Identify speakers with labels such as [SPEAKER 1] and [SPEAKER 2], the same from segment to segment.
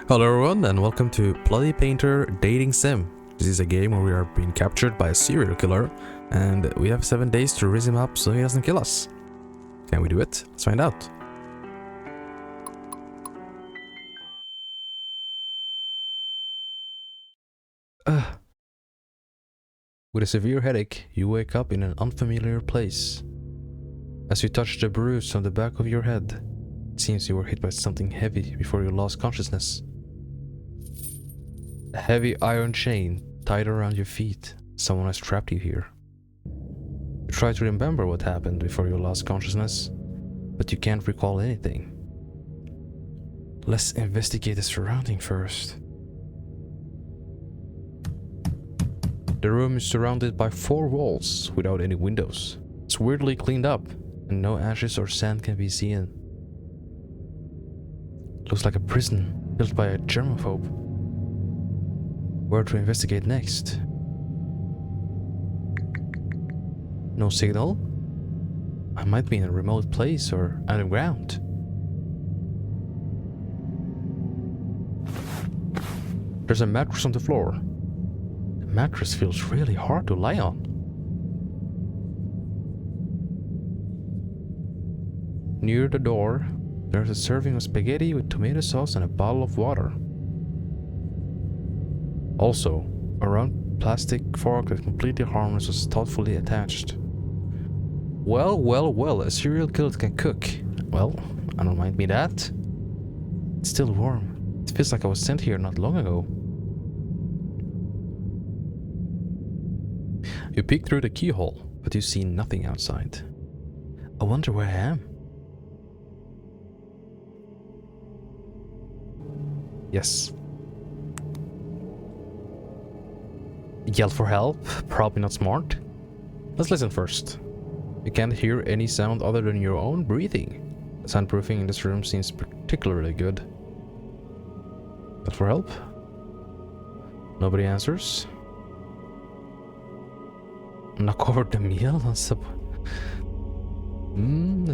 [SPEAKER 1] Hello everyone and welcome to Bloody Painter Dating Sim. This is a game where we are being captured by a serial killer and we have 7 days to raise him up so he doesn't kill us. Can we do it? Let's find out. With a severe headache, you wake up in an unfamiliar place. As you touch the bruise on the back of your head, it seems you were hit by something heavy before you lost consciousness. A heavy iron chain tied around your feet. Someone has trapped you here. You try to remember what happened before you lost consciousness, but you can't recall anything. Let's investigate the surrounding first. The room is surrounded by 4 walls without any windows. It's weirdly cleaned up, and no ashes or sand can be seen. Looks like a prison built by a germaphobe. Where to investigate next? No signal? I might be in a remote place or underground. There's a mattress on the floor. The mattress feels really hard to lie on. Near the door, there's a serving of spaghetti with tomato sauce and a bottle of water. Also, a round plastic fork that's completely harmless was thoughtfully attached. Well, a serial killer can cook. Well, I don't mind me that. It's still warm. It feels like I was sent here not long ago. You peek through the keyhole, but you see nothing outside. I wonder where I am. Yes. Yell for help? Probably not smart. Let's listen first. You can't hear any sound other than your own breathing. The soundproofing in this room seems particularly good. Yell for help? Nobody answers. Knock over the meal? Let's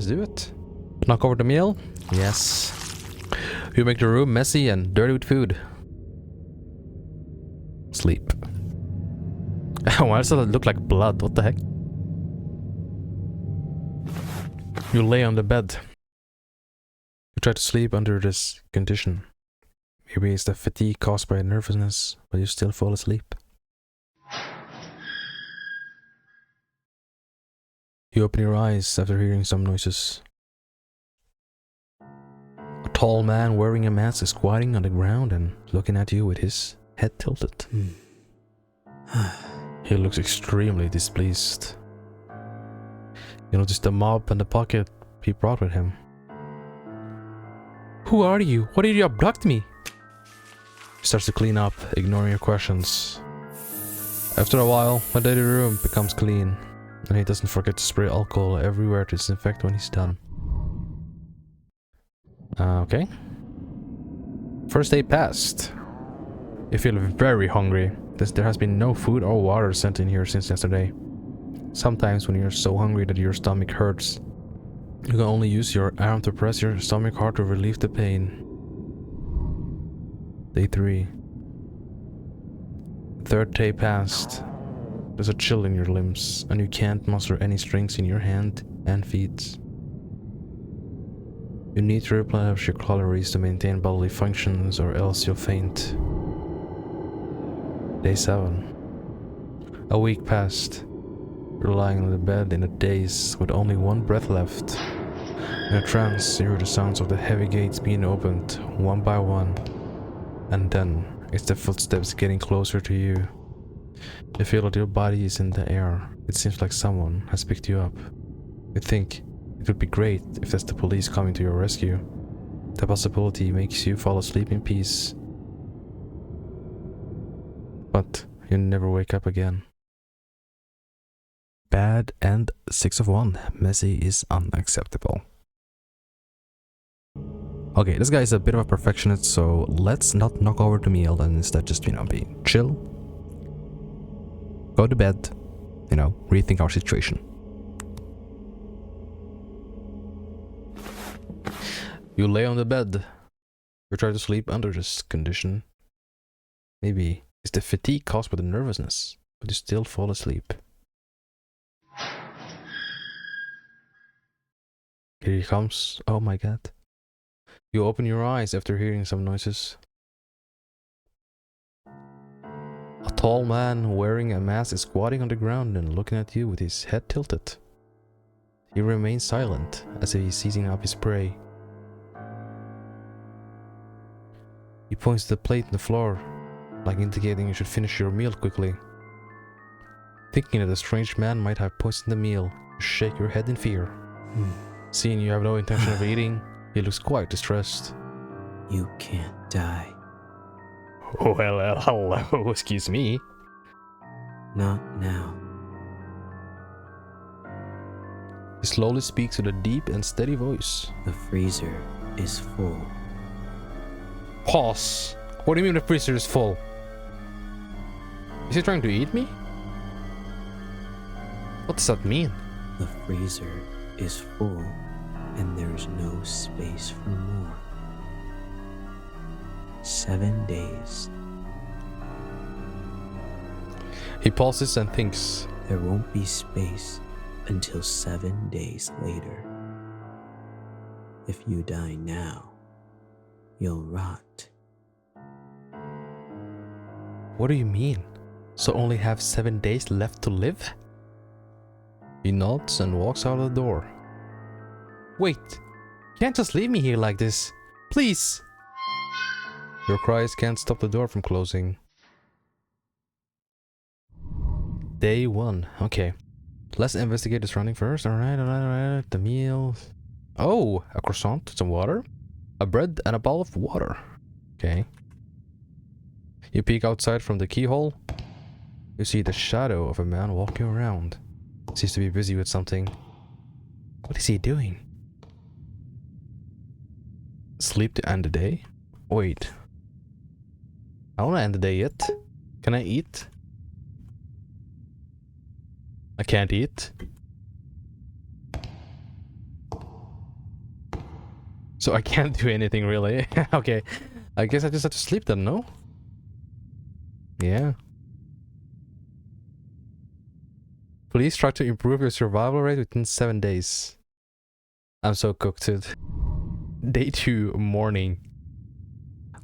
[SPEAKER 1] do it. Knock over the meal? Yes. You make the room messy and dirty with food. Sleep. Why does that look like blood? What the heck? You lay on the bed. You try to sleep under this condition. Maybe it's the fatigue caused by nervousness, but you still fall asleep. You open your eyes after hearing some noises. A tall man wearing a mask is squatting on the ground and looking at you with his head tilted. He looks extremely displeased. You notice the mop and the pocket he brought with him. Who are you? Why did you abduct me? He starts to clean up, ignoring your questions. After a while, the dirty room becomes clean, and he doesn't forget to spray alcohol everywhere to disinfect when he's done. Okay. First day passed. You feel very hungry. There has been no food or water sent in here since yesterday. Sometimes when you're so hungry that your stomach hurts, you can only use your arm to press your stomach hard to relieve the pain. Day 3. Third day passed. There's a chill in your limbs, and you can't muster any strength in your hand and feet. You need to replenish your calories to maintain bodily functions, or else you'll faint. Day 7. A week passed. You're lying on the bed in a daze with only one breath left. In a trance, you hear the sounds of the heavy gates being opened one by one. And then, it's the footsteps getting closer to you. You feel that your body is in the air. It seems like someone has picked you up. You think it would be great if that's the police coming to your rescue. The possibility makes you fall asleep in peace. But you never wake up again. Bad and 6 of 1. Messy is unacceptable. Okay, this guy is a bit of a perfectionist, so let's not knock over the meal and instead just, be chill. Go to bed. Rethink our situation. You lay on the bed. You try to sleep under this condition. Maybe it's the fatigue caused by the nervousness, but you still fall asleep. Here he comes. Oh my god. You open your eyes after hearing some noises. A tall man wearing a mask is squatting on the ground and looking at you with his head tilted. He remains silent as if he's seizing up his prey. He points to the plate on the floor, like indicating you should finish your meal quickly. Thinking that the strange man might have poisoned the meal, you shake your head in fear. Seeing you have no intention of eating, he looks quite distressed.
[SPEAKER 2] You can't die.
[SPEAKER 1] Oh, well, hello, excuse me.
[SPEAKER 2] Not now.
[SPEAKER 1] He slowly speaks with a deep and steady voice.
[SPEAKER 2] The freezer is full.
[SPEAKER 1] Pause. What do you mean the freezer is full? Is he trying to eat me? What does that mean?
[SPEAKER 2] The freezer is full and there's no space for more. 7 days.
[SPEAKER 1] He pauses and thinks.
[SPEAKER 2] There won't be space until 7 days later. If you die now, you'll rot.
[SPEAKER 1] What do you mean? So only have 7 days left to live? He nods and walks out of the door. Wait, you can't just leave me here like this. Please! Your cries can't stop the door from closing. Day 1. Okay. Let's investigate the surrounding first. Alright. The meal. Oh, a croissant, some water, a bread, and a bowl of water. Okay. You peek outside from the keyhole. You see the shadow of a man walking around. Seems to be busy with something. What is he doing? Sleep to end the day? Wait. I don't want to end the day yet. Can I eat? I can't eat. So I can't do anything really. Okay. I guess I just have to sleep then, no? Yeah. Please try to improve your survival rate within 7 days. I'm so cooked, dude. Day 2, morning.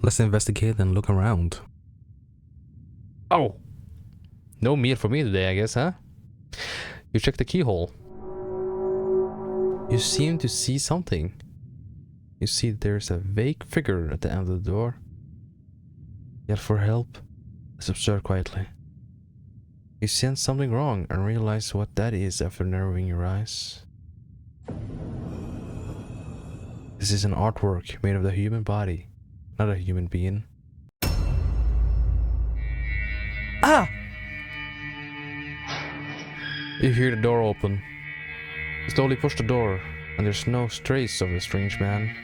[SPEAKER 1] Let's investigate and look around. Oh! No meal for me today, I guess, huh? You check the keyhole. You seem to see something. You see there's a vague figure at the end of the door. Yet for help, let's observe quietly. You sense something wrong and realize what that is after narrowing your eyes. This is an artwork made of the human body, not a human being. Ah! You hear the door open. You slowly push the door, and there's no trace of the strange man.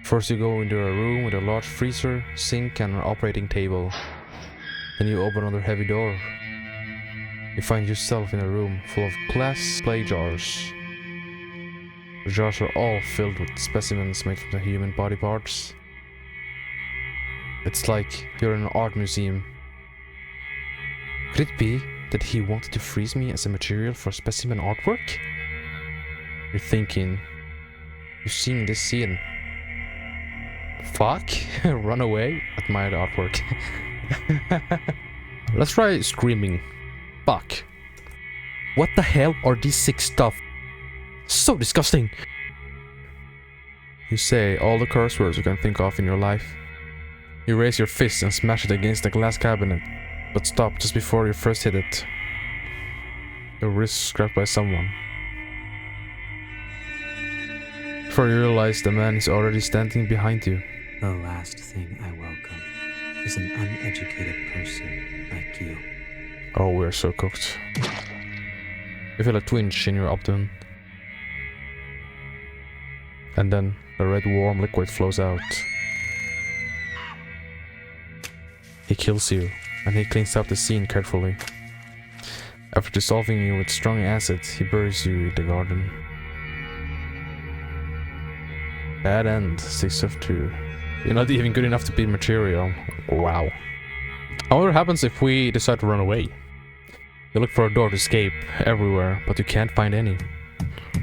[SPEAKER 1] First you go into a room with a large freezer, sink, and an operating table. Then you open another heavy door. You find yourself in a room full of glass clay jars. The jars are all filled with specimens made from the human body parts. It's like you're in an art museum. Could it be that he wanted to freeze me as a material for specimen artwork? You're thinking. You're seeing this scene. Fuck? Run away? Admire the artwork. Let's try screaming. Fuck. What the hell are these sick stuff? So disgusting! You say all the curse words you can think of in your life. You raise your fist and smash it against the glass cabinet, but stop just before you first hit it. Your wrist grabbed by someone. Before you realize the man is already standing behind you.
[SPEAKER 2] The last thing I welcome is an uneducated person like you.
[SPEAKER 1] Oh, we're so cooked. You feel a twinge in your abdomen. And then the red warm liquid flows out. He kills you, and he cleans up the scene carefully. After dissolving you with strong acid, he buries you in the garden. Bad end, 6 of 2. You're not even good enough to beat material. Wow. I wonder what happens if we decide to run away. You look for a door to escape everywhere, but you can't find any.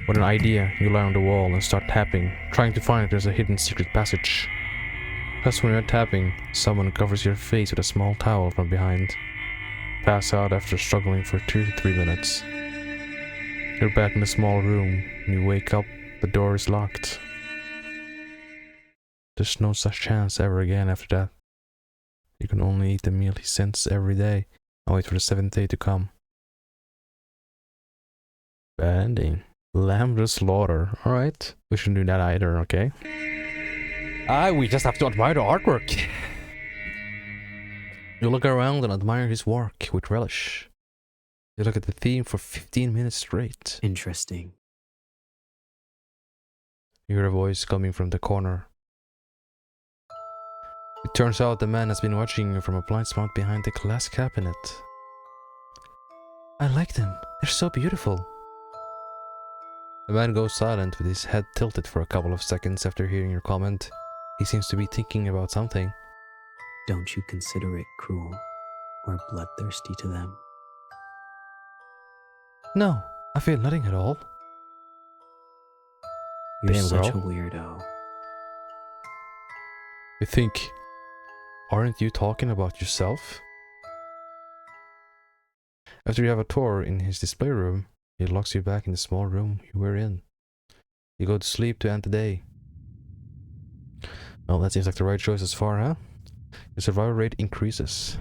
[SPEAKER 1] With an idea, you lie on the wall and start tapping, trying to find if there's a hidden secret passage. Just when you're tapping, someone covers your face with a small towel from behind. Pass out after struggling for 2 to 3 minutes. You're back in the small room. When you wake up, the door is locked. There's no such chance ever again after that. You can only eat the meal he sends every day and wait for the 7th day to come. Bad ending. Lamb to the slaughter. Alright. We shouldn't do that either, okay? We just have to admire the artwork. You look around and admire his work with relish. You look at the theme for 15 minutes straight.
[SPEAKER 2] Interesting.
[SPEAKER 1] You hear a voice coming from the corner. It turns out the man has been watching you from a blind spot behind the glass cabinet. I like them. They're so beautiful. The man goes silent with his head tilted for a couple of seconds after hearing your comment. He seems to be thinking about something.
[SPEAKER 2] Don't you consider it cruel or bloodthirsty to them?
[SPEAKER 1] No, I feel nothing at all.
[SPEAKER 2] You're
[SPEAKER 1] Damn,
[SPEAKER 2] such
[SPEAKER 1] girl.
[SPEAKER 2] a weirdo.
[SPEAKER 1] You think, aren't you talking about yourself? After you have a tour in his display room, he locks you back in the small room you were in. You go to sleep to end the day. Well, that seems like the right choice as far, huh? Your survival rate increases.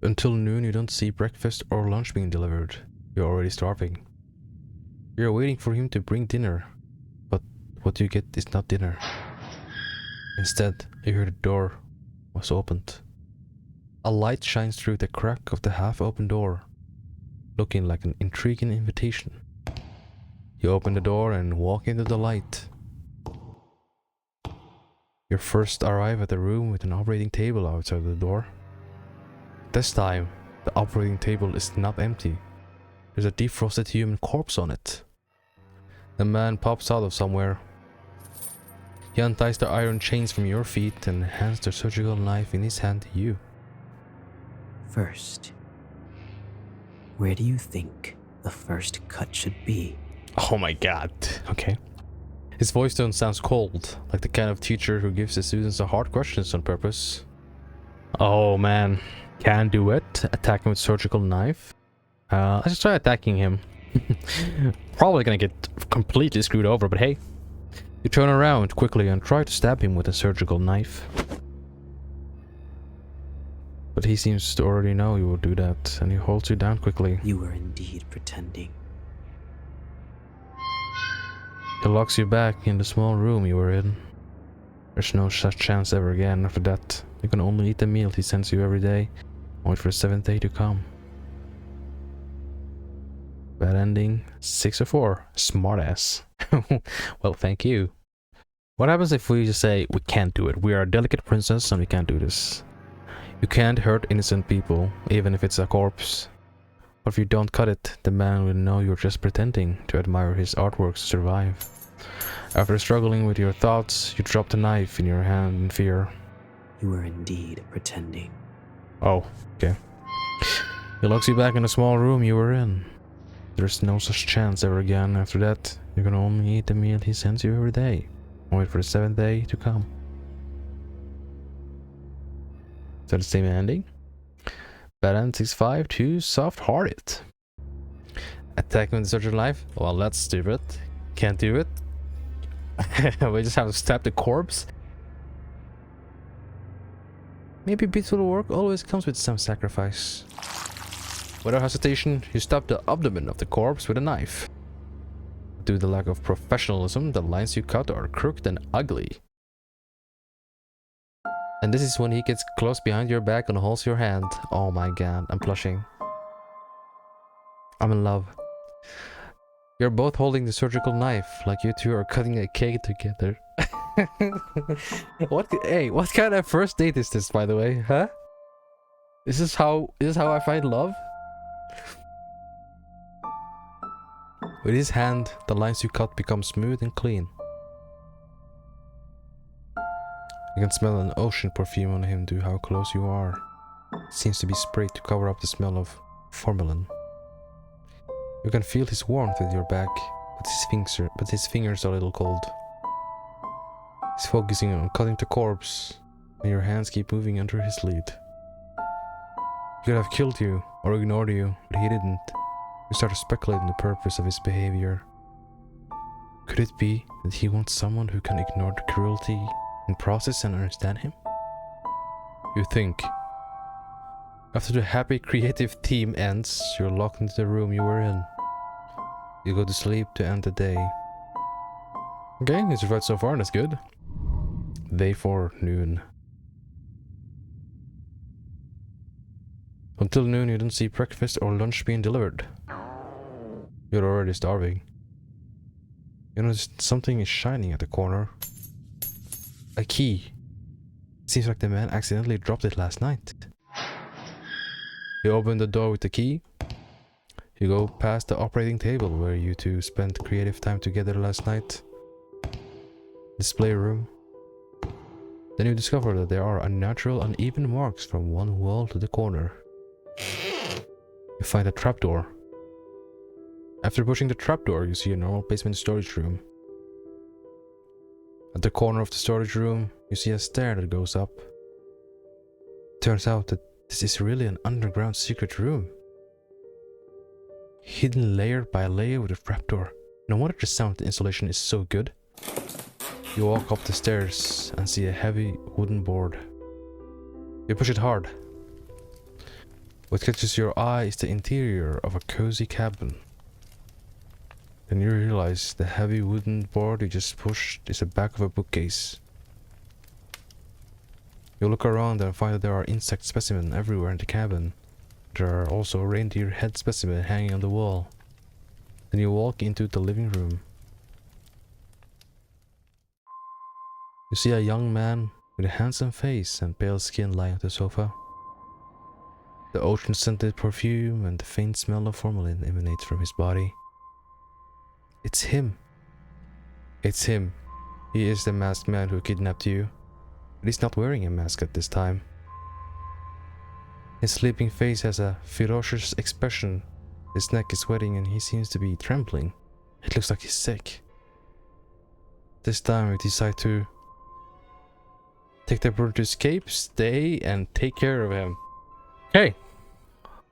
[SPEAKER 1] Until noon, you don't see breakfast or lunch being delivered. You're already starving. You're waiting for him to bring dinner, but what you get is not dinner. Instead, you hear the door was opened. A light shines through the crack of the half-open door, looking like an intriguing invitation. You open the door and walk into the light. You first arrive at the room with an operating table outside the door. This time, the operating table is not empty. There's a defrosted human corpse on it. The man pops out of somewhere. He unties the iron chains from your feet and hands the surgical knife in his hand to you.
[SPEAKER 2] First, where do you think the first cut should be?
[SPEAKER 1] Oh my god. Okay. His voice tone sounds cold, like the kind of teacher who gives his students the hard questions on purpose. Oh man. Can do it. Attack him with surgical knife. Let's just try attacking him. Probably gonna get completely screwed over, but hey. You turn around quickly and try to stab him with a surgical knife. But he seems to already know you will do that, and he holds you down quickly.
[SPEAKER 2] You were indeed pretending.
[SPEAKER 1] He locks you back in the small room you were in. There's no such chance ever again after that. You can only eat the meal he sends you every day. Wait for the 7th day to come. Bad ending, 6 of 4. Smartass. Well, thank you. What happens if we just say, we can't do it? We are a delicate princess and we can't do this. You can't hurt innocent people, even if it's a corpse. But if you don't cut it, the man will know you're just pretending to admire his artwork to survive. After struggling with your thoughts, you drop the knife in your hand in fear.
[SPEAKER 2] You were indeed pretending.
[SPEAKER 1] Oh, okay. He locks you back in the small room you were in. There's no such chance ever again after that. You can only eat the meal he sends you every day. Wait for the 7th day to come. Is that the same ending? Bad end 6-5 to soft-hearted. Attacking with the surgical knife? Well, that's stupid. Can't do it. We just have to stab the corpse. Maybe beautiful work always comes with some sacrifice. Without hesitation, you stab the abdomen of the corpse with a knife. Due to the lack of professionalism, the lines you cut are crooked and ugly. And this is when he gets close behind your back and holds your hand. Oh my god, I'm blushing. I'm in love. You're both holding the surgical knife, like you two are cutting a cake together. What kind of first date is this, by the way, huh? Is this how I find love? With his hand, the lines you cut become smooth and clean. You can smell an ocean perfume on him due to how close you are. It seems to be sprayed to cover up the smell of formalin. You can feel his warmth with your back, but his fingers are a little cold. He's focusing on cutting the corpse, and your hands keep moving under his lead. He could have killed you or ignored you, but he didn't. You start to speculate on the purpose of his behavior. Could it be that he wants someone who can ignore the cruelty and process and understand him? You think. After the happy creative theme ends, you're locked into the room you were in. You go to sleep to end the day. Okay, you survived so far, that's good. Day 4, noon. Until noon you don't see breakfast or lunch being delivered. You're already starving. You notice something is shining at the corner. A key. It seems like the man accidentally dropped it last night. You open the door with the key. You go past the operating table where you two spent creative time together last night. Display room. Then you discover that there are unnatural uneven marks from one wall to the corner. You find a trapdoor. After pushing the trapdoor, you see a normal basement storage room. At the corner of the storage room, you see a stair that goes up. Turns out that this is really an underground secret room. Hidden layer by layer with a trapdoor. No wonder the sound insulation is so good. You walk up the stairs and see a heavy wooden board. You push it hard. What catches your eye is the interior of a cozy cabin. Then you realize the heavy wooden board you just pushed is the back of a bookcase. You look around and find that there are insect specimens everywhere in the cabin. There are also a reindeer head specimen hanging on the wall. Then you walk into the living room. You see a young man with a handsome face and pale skin lying on the sofa. The ocean-scented perfume and the faint smell of formalin emanates from his body. It's him. It's him. He is the masked man who kidnapped you. But he's not wearing a mask at this time. His sleeping face has a ferocious expression. His neck is sweating and he seems to be trembling. It looks like he's sick. This time we decide to take the opportunity to escape, stay, and take care of him. Okay.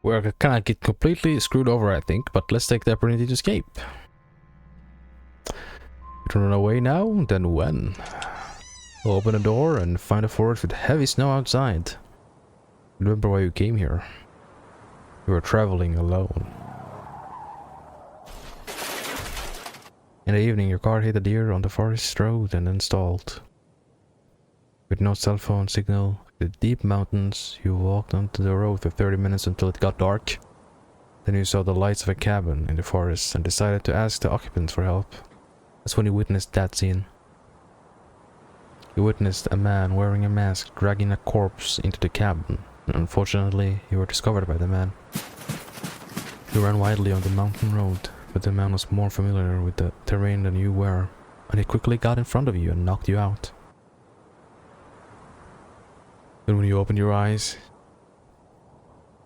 [SPEAKER 1] We're gonna get completely screwed over, I think, but let's take the opportunity to escape. You can run away now, then when? Open the door and find a forest with heavy snow outside. Remember why you came here. You were traveling alone. In the evening, your car hit a deer on the forest road and then stalled. With no cell phone signal, with deep mountains, you walked onto the road for 30 minutes until it got dark. Then you saw the lights of a cabin in the forest and decided to ask the occupants for help. That's when you witnessed that scene. You witnessed a man wearing a mask dragging a corpse into the cabin, and unfortunately, you were discovered by the man. You ran wildly on the mountain road, but the man was more familiar with the terrain than you were, and he quickly got in front of you and knocked you out. Then when you opened your eyes,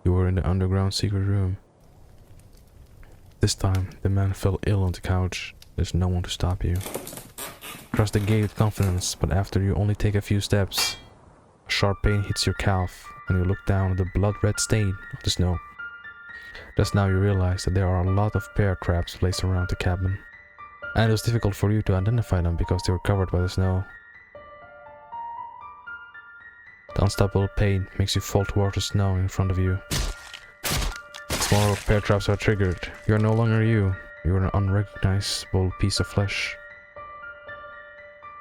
[SPEAKER 1] you were in the underground secret room. This time, the man fell ill on the couch. There's no one to stop you. Cross the gate with confidence, but after you only take a few steps, a sharp pain hits your calf, and you look down at the blood-red stain of the snow. Just now you realize that there are a lot of bear traps placed around the cabin, and it was difficult for you to identify them because they were covered by the snow. The unstoppable pain makes you fall towards the snow in front of you. Smaller bear traps are triggered. You are no longer you. You are an unrecognizable piece of flesh.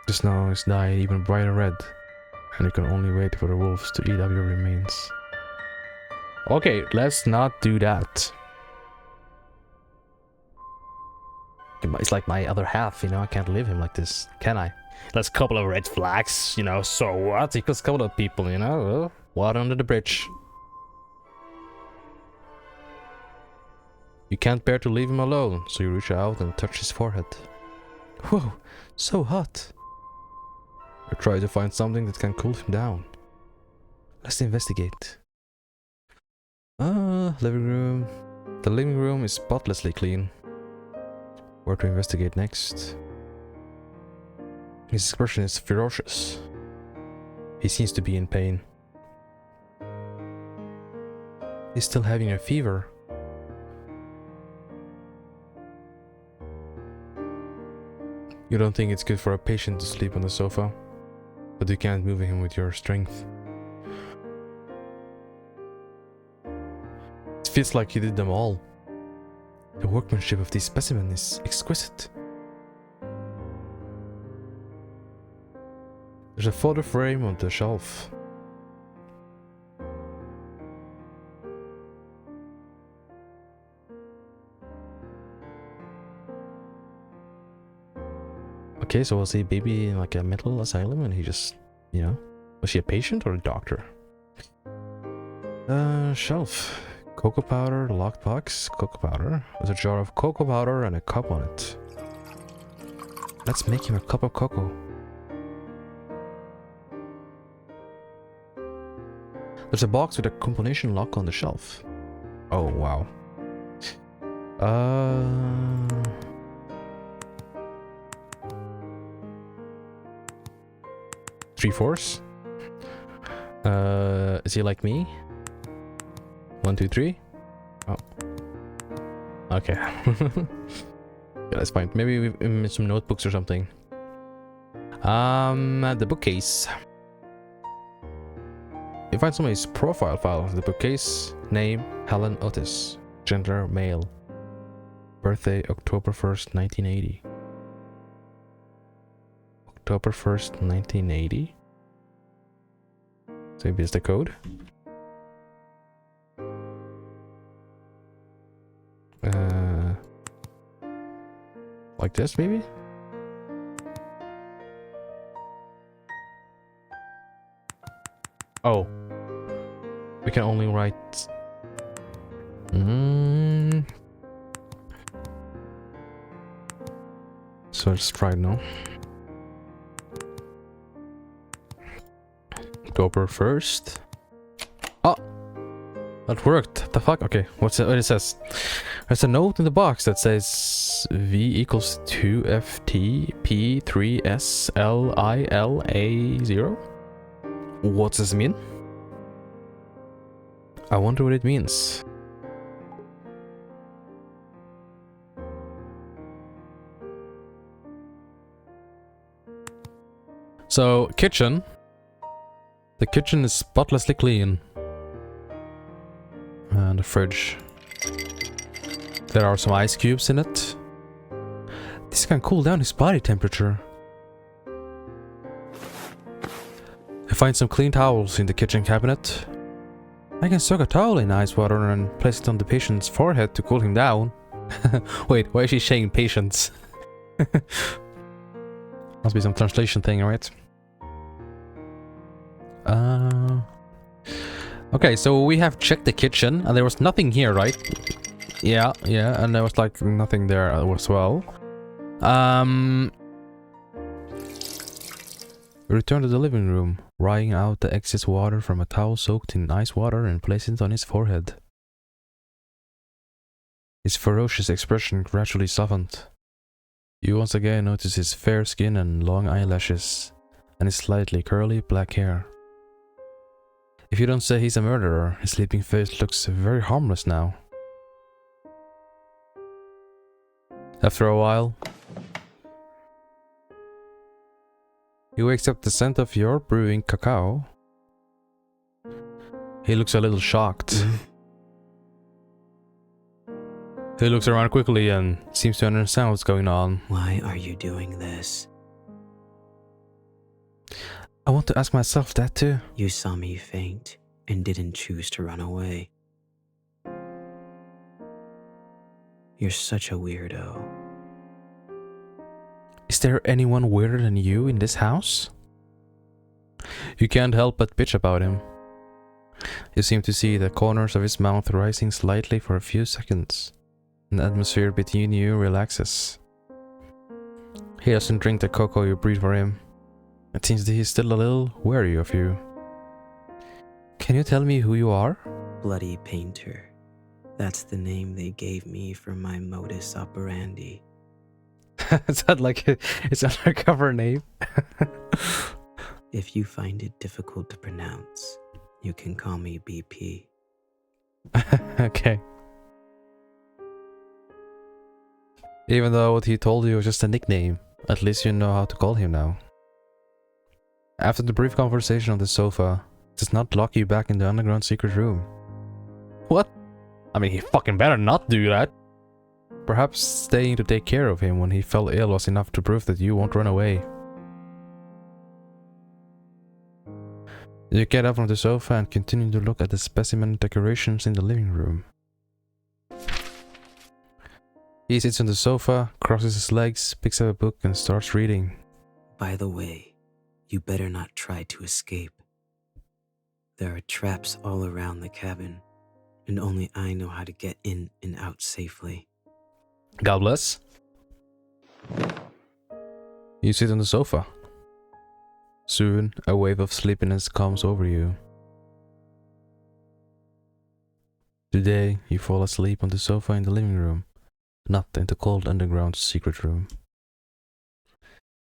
[SPEAKER 1] The snow is dyed even brighter red, and you can only wait for the wolves to eat up your remains. Okay, let's not do that. It's like my other half, you know, I can't leave him like this, can I? That's a couple of red flags, you know, so what? Because a couple of people, you know, water under the bridge. You can't bear to leave him alone, so you reach out and touch his forehead. Whoa, so hot. You try to find something that can cool him down. Let's investigate. Living room. The living room is spotlessly clean. Where to investigate next? His expression is ferocious. He seems to be in pain. He's still having a fever. You don't think it's good for a patient to sleep on the sofa, but you can't move him with your strength. It feels like he did them all. The workmanship of this specimen is exquisite. There's a photo frame on the shelf. Okay, so was he a baby in like a mental asylum and he just, you know, was she a patient or a doctor? Shelf. Cocoa powder, locked box, cocoa powder. There's a jar of cocoa powder and a cup on it. Let's make him a cup of cocoa. There's a box with a combination lock on the shelf. Oh, wow. 3/4. Is he like me? 1, 2, 3. Oh. Okay. Yeah, that's fine. Maybe we some notebooks or something. The bookcase. You find somebody's profile file. The bookcase. Name: Helen Otis. Gender: male. Birthday: October 1st, 1980. October 1st, 1980. So maybe it's the code. Like this, maybe? Oh. We can only write... So let's try it now. October 1st. Oh! That worked. The fuck? Okay, what's it? What it says? There's a note in the box that says V equals 2FT P3SLILA0. What does this mean? I wonder what it means. So, kitchen. The kitchen is spotlessly clean. And the fridge. There are some ice cubes in it. This can cool down his body temperature. I find some clean towels in the kitchen cabinet. I can soak a towel in ice water and place it on the patient's forehead to cool him down. Wait, why is she saying patients? Must be some translation thing, right? Okay, so we have checked the kitchen and there was nothing here, right? Yeah, and there was like nothing there as well. Return to the living room, wring out the excess water from a towel soaked in ice water and place it on his forehead. His ferocious expression gradually softened. You once again notice his fair skin and long eyelashes, and his slightly curly black hair. If you don't say he's a murderer, his sleeping face looks very harmless now. After a while, he wakes up the scent of your brewing cacao. He looks a little shocked. He looks around quickly and seems to understand what's going on.
[SPEAKER 2] Why are you doing this?
[SPEAKER 1] I want to ask myself that too.
[SPEAKER 2] You saw me faint and didn't choose to run away. You're such a weirdo.
[SPEAKER 1] Is there anyone weirder than you in this house? You can't help but bitch about him. You seem to see the corners of his mouth rising slightly for a few seconds. and the atmosphere between you relaxes. He doesn't drink the cocoa you brew for him. It seems that he's still a little wary of you. Can you tell me who you are?
[SPEAKER 2] Bloody Painter. That's the name they gave me for my modus operandi.
[SPEAKER 1] Is that like his undercover name?
[SPEAKER 2] If you find it difficult to pronounce, you can call me BP.
[SPEAKER 1] Okay. Even though what he told you was just a nickname, at least you know how to call him now. After the brief conversation on the sofa, it does not lock you back in the underground secret room. What? I mean, he fucking better not do that. Perhaps staying to take care of him when he fell ill was enough to prove that you won't run away. You get up from the sofa and continue to look at the specimen decorations in the living room. He sits on the sofa, crosses his legs, picks up a book and starts reading.
[SPEAKER 2] By the way, you better not try to escape. There are traps all around the cabin, and only I know how to get in and out safely.
[SPEAKER 1] God bless. You sit on the sofa. Soon, a wave of sleepiness comes over you. Today, you fall asleep on the sofa in the living room, not in the cold underground secret room.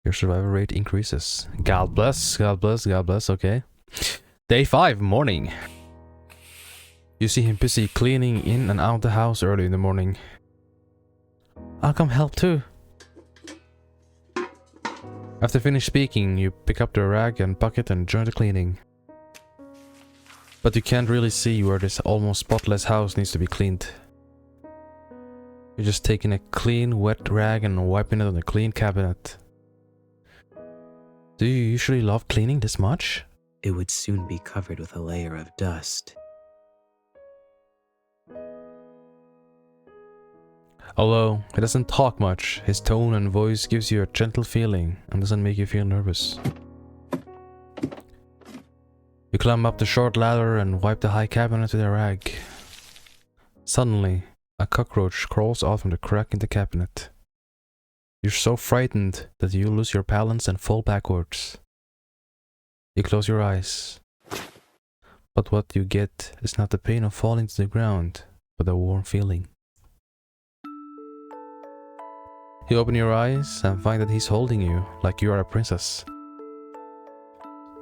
[SPEAKER 1] Your survival rate increases. God bless, God bless, God bless, okay. Day 5, morning. You see him busy cleaning in and out of the house early in the morning. I'll come help too. After finish speaking, you pick up the rag and bucket and join the cleaning. But you can't really see where this almost spotless house needs to be cleaned. You're just taking a clean, wet rag and wiping it on a clean cabinet. Do you usually love cleaning this much?
[SPEAKER 2] It would soon be covered with a layer of dust.
[SPEAKER 1] Although he doesn't talk much, his tone and voice gives you a gentle feeling and doesn't make you feel nervous. You climb up the short ladder and wipe the high cabinet with a rag. Suddenly, a cockroach crawls out from the crack in the cabinet. You're so frightened that you lose your balance and fall backwards. You close your eyes. But what you get is not the pain of falling to the ground, but a warm feeling. You open your eyes and find that he's holding you like you are a princess.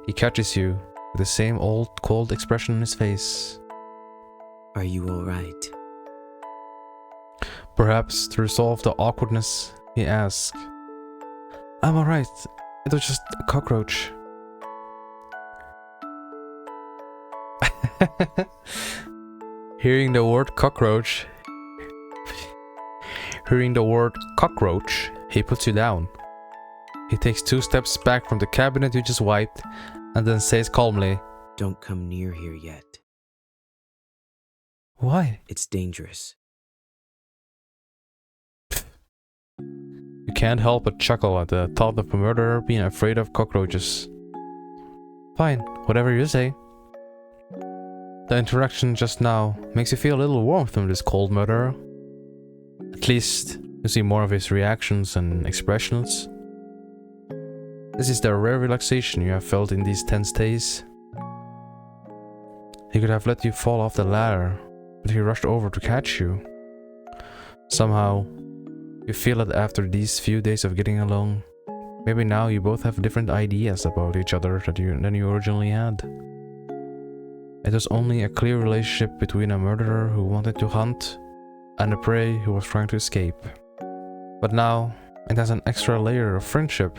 [SPEAKER 1] He catches you with the same old cold expression on his face.
[SPEAKER 2] Are you all right?
[SPEAKER 1] Perhaps to resolve the awkwardness, he asks, I'm alright, it was just a cockroach. Hearing the word cockroach, he puts you down. He takes 2 steps back from the cabinet you just wiped and then says calmly,
[SPEAKER 2] Don't come near here yet.
[SPEAKER 1] Why?
[SPEAKER 2] It's dangerous.
[SPEAKER 1] You can't help but chuckle at the thought of a murderer being afraid of cockroaches. Fine, whatever you say. The interaction just now makes you feel a little warmth from this cold murderer. At least, you see more of his reactions and expressions. This is the rare relaxation you have felt in these tense days. He could have let you fall off the ladder, but he rushed over to catch you. Somehow, you feel that after these few days of getting along, maybe now you both have different ideas about each other than you originally had. It was only a clear relationship between a murderer who wanted to hunt and a prey who was trying to escape. But now, it has an extra layer of friendship,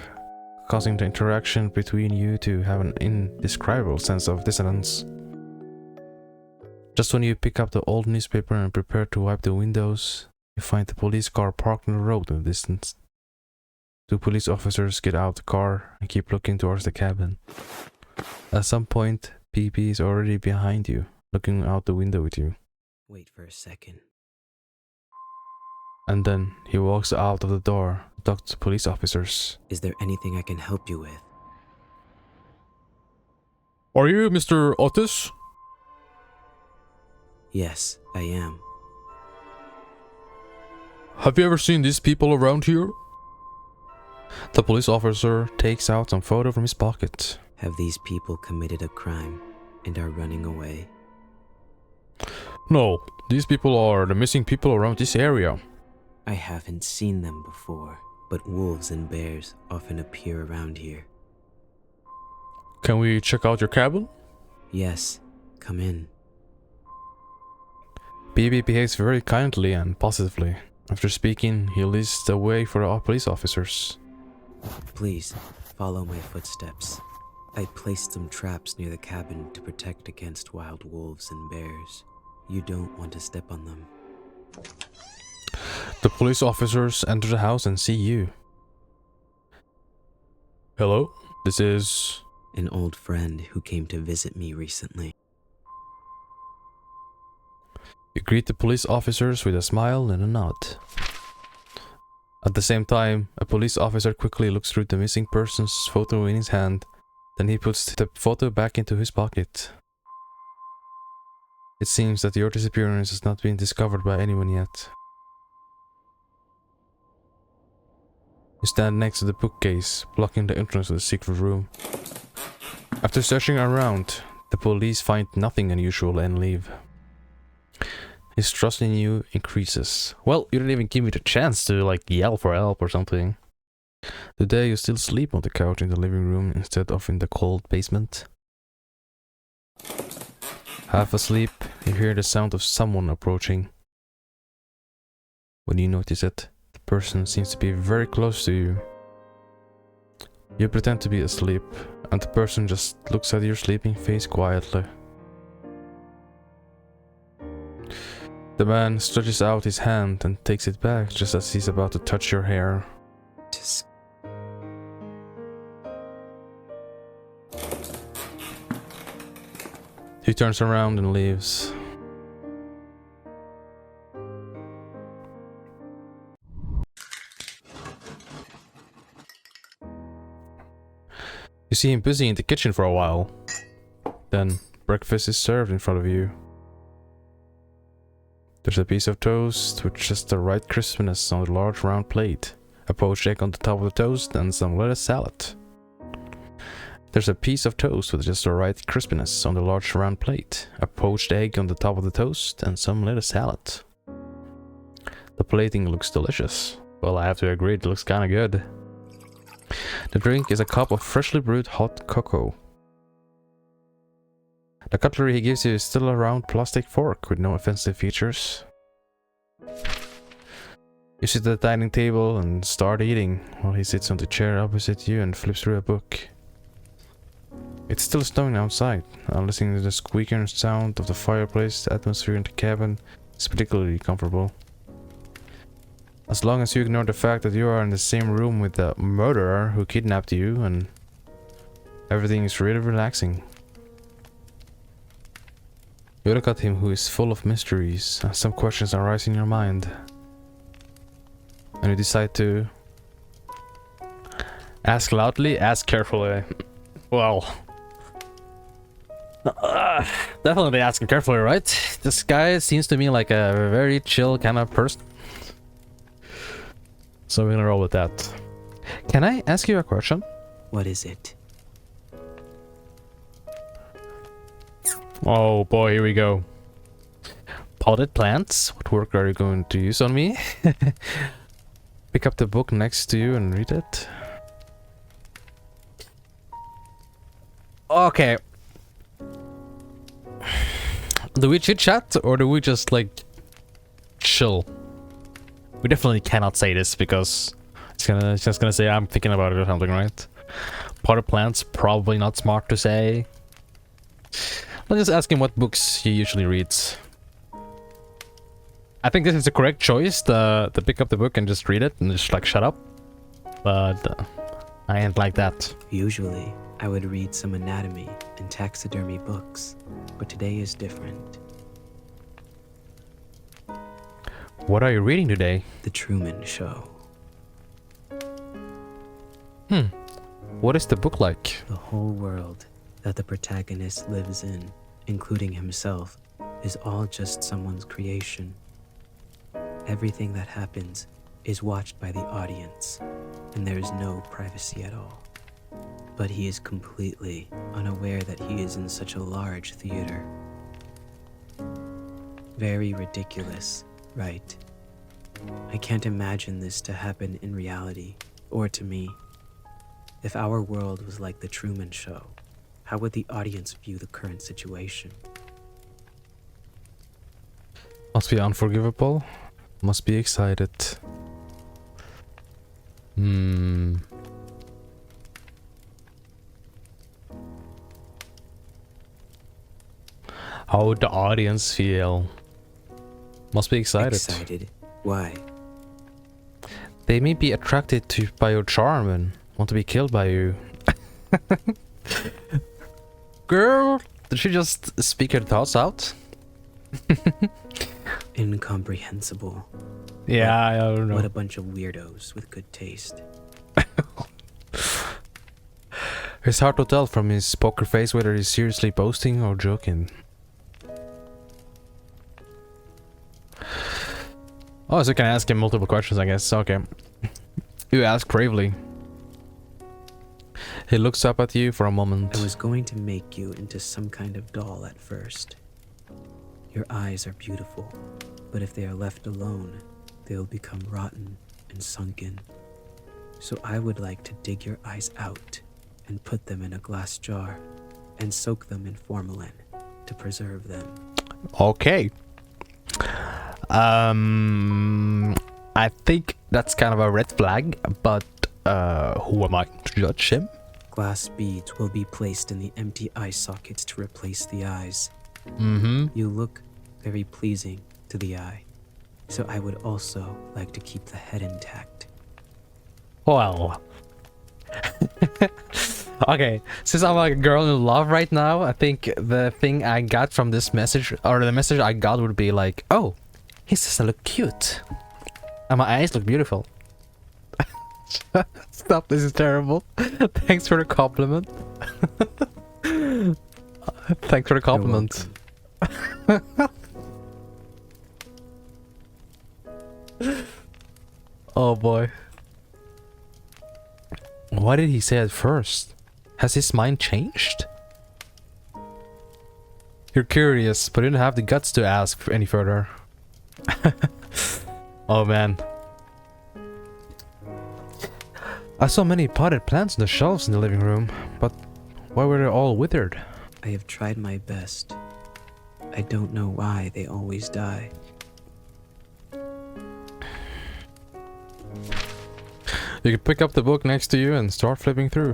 [SPEAKER 1] causing the interaction between you to have an indescribable sense of dissonance. Just when you pick up the old newspaper and prepare to wipe the windows, you find the police car parked on the road in the distance. 2 police officers get out of the car and keep looking towards the cabin. At some point, PP is already behind you, looking out the window with you.
[SPEAKER 2] Wait for a second.
[SPEAKER 1] And then he walks out of the door to talk to the police officers.
[SPEAKER 2] Is there anything I can help you with?
[SPEAKER 1] Are you Mr. Otis?
[SPEAKER 2] Yes, I am.
[SPEAKER 1] Have you ever seen these people around here? The police officer takes out some photo from his pocket.
[SPEAKER 2] Have these people committed a crime and are running away?
[SPEAKER 1] No, these people are the missing people around this area.
[SPEAKER 2] I haven't seen them before, but wolves and bears often appear around here.
[SPEAKER 1] Can we check out your cabin?
[SPEAKER 2] Yes, come in.
[SPEAKER 1] BB behaves very kindly and positively. After speaking, he leads the way for the police officers.
[SPEAKER 2] Please, follow my footsteps. I placed some traps near the cabin to protect against wild wolves and bears. You don't want to step on them.
[SPEAKER 1] The police officers enter the house and see you. Hello, this is...
[SPEAKER 2] An old friend who came to visit me recently.
[SPEAKER 1] You greet the police officers with a smile and a nod. At the same time, a police officer quickly looks through the missing person's photo in his hand, then he puts the photo back into his pocket. It seems that your disappearance has not been discovered by anyone yet. You stand next to the bookcase, blocking the entrance to the secret room. After searching around, the police find nothing unusual and leave. His trust in you increases. Well, you didn't even give me the chance to like yell for help or something. Today you still sleep on the couch in the living room instead of in the cold basement. Half asleep, you hear the sound of someone approaching. When you notice it, the person seems to be very close to you. You pretend to be asleep, and the person just looks at your sleeping face quietly. The man stretches out his hand and takes it back just as he's about to touch your hair. He turns around and leaves. You see him busy in the kitchen for a while. Then breakfast is served in front of you. There's a piece of toast with just the right crispness on a large round plate, a poached egg on the top of the toast, and some lettuce salad. There's a piece of toast with just the right crispiness on the large round plate, a poached egg on the top of the toast, and some lettuce salad. The plating looks delicious. Well, I have to agree, it looks kinda good. The drink is a cup of freshly brewed hot cocoa. The cutlery he gives you is still a round plastic fork with no offensive features. You sit at the dining table and start eating, while he sits on the chair opposite you and flips through a book. It's still snowing outside, and listening to the squeaking sound of the fireplace, the atmosphere in the cabin is particularly comfortable. As long as you ignore the fact that you are in the same room with the murderer who kidnapped you, and everything is really relaxing. You look at him who is full of mysteries, and some questions arise in your mind. And you decide to ask loudly, ask carefully. Well, definitely asking carefully, right? This guy seems to me like a very chill kind of person. So we're gonna roll with that. Can I ask you a question?
[SPEAKER 2] What is it?
[SPEAKER 1] Oh boy, here we go. Potted plants? What work are you going to use on me? Pick up the book next to you and read it. Okay. Do we chit chat or do we just like chill? We definitely cannot say this because it's just gonna say I'm thinking about it or something, right? Potted plants, probably not smart to say. Let's just ask him what books he usually reads. I think this is the correct choice, to pick up the book and just read it and just like shut up. But I ain't like that.
[SPEAKER 2] Usually, I would read some anatomy and taxidermy books, but today is different.
[SPEAKER 1] What are you reading today?
[SPEAKER 2] The Truman Show.
[SPEAKER 1] What is the book like?
[SPEAKER 2] The whole world that the protagonist lives in, including himself, is all just someone's creation. Everything that happens is watched by the audience, and there is no privacy at all. But he is completely unaware that he is in such a large theater. Very ridiculous, right? I can't imagine this to happen in reality, or to me. If our world was like the Truman Show, how would the audience view the current situation?
[SPEAKER 1] Must be unforgivable. Must be excited. How would the audience feel? Must be excited.
[SPEAKER 2] Excited? Why?
[SPEAKER 1] They may be attracted by your charm and want to be killed by you. Girl, did she just speak her thoughts out?
[SPEAKER 2] Incomprehensible.
[SPEAKER 1] Yeah, I don't know.
[SPEAKER 2] What a bunch of weirdos with good taste.
[SPEAKER 1] It's hard to tell from his poker face whether he's seriously boasting or joking. Oh, so you can ask him multiple questions, I guess. Okay. You ask bravely. He looks up at you for a moment.
[SPEAKER 2] I was going to make you into some kind of doll at first. Your eyes are beautiful, but if they are left alone, they'll become rotten and sunken. So I would like to dig your eyes out and put them in a glass jar and soak them in formalin to preserve them.
[SPEAKER 1] Okay. I think that's kind of a red flag, but who am I to judge him?
[SPEAKER 2] Glass beads will be placed in the empty eye sockets to replace the eyes. You look very pleasing to the eye, so I would also like to keep the head intact.
[SPEAKER 1] Well. Okay, since I'm like a girl in love right now, I think the thing I got from this message, or the message I got would be like, oh, he says I look cute. And my eyes look beautiful. Stop, this is terrible. Thanks for the compliment. Thanks for the compliment. Oh boy. Why did he say it first? Has his mind changed? You're curious, but you didn't have the guts to ask any further. Oh man. I saw many potted plants on the shelves in the living room, but why were they all withered?
[SPEAKER 2] I have tried my best. I don't know why they always die.
[SPEAKER 1] You can pick up the book next to you and start flipping through.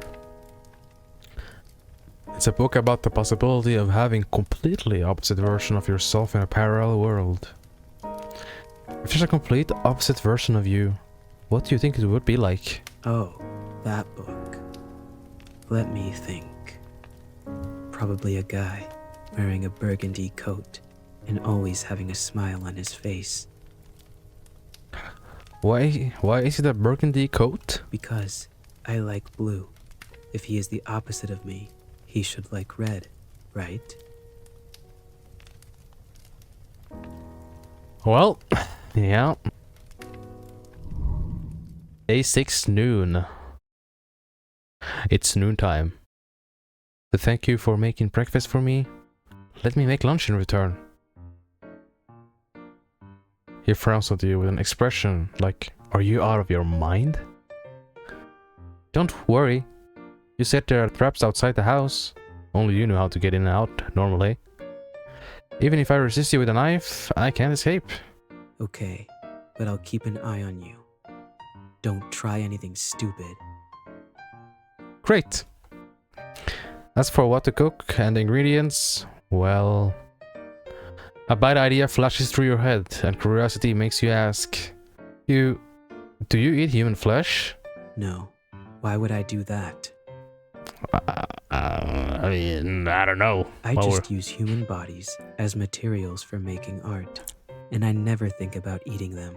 [SPEAKER 1] It's a book about the possibility of having completely opposite version of yourself in a parallel world. If there's a complete opposite version of you, what do you think it would be like?
[SPEAKER 2] Oh, that book. Let me think. Probably a guy wearing a burgundy coat and always having a smile on his face.
[SPEAKER 1] Why is it a burgundy coat?
[SPEAKER 2] Because I like blue. If he is the opposite of me, he should like red, right?
[SPEAKER 1] Well, yeah. Day 6 noon. It's noontime. To thank you for making breakfast for me, let me make lunch in return. He frowns at you with an expression like, are you out of your mind? Don't worry. You said there are traps outside the house. Only you know how to get in and out, normally. Even if I resist you with a knife, I can't escape.
[SPEAKER 2] Okay, but I'll keep an eye on you. Don't try anything stupid.
[SPEAKER 1] Great. As for what to cook and the ingredients, well... A bad idea flashes through your head, and curiosity makes you ask, do you eat human flesh?
[SPEAKER 2] No. Why would I do that?
[SPEAKER 1] I mean, I don't know.
[SPEAKER 2] I just use human bodies as materials for making art, and I never think about eating them.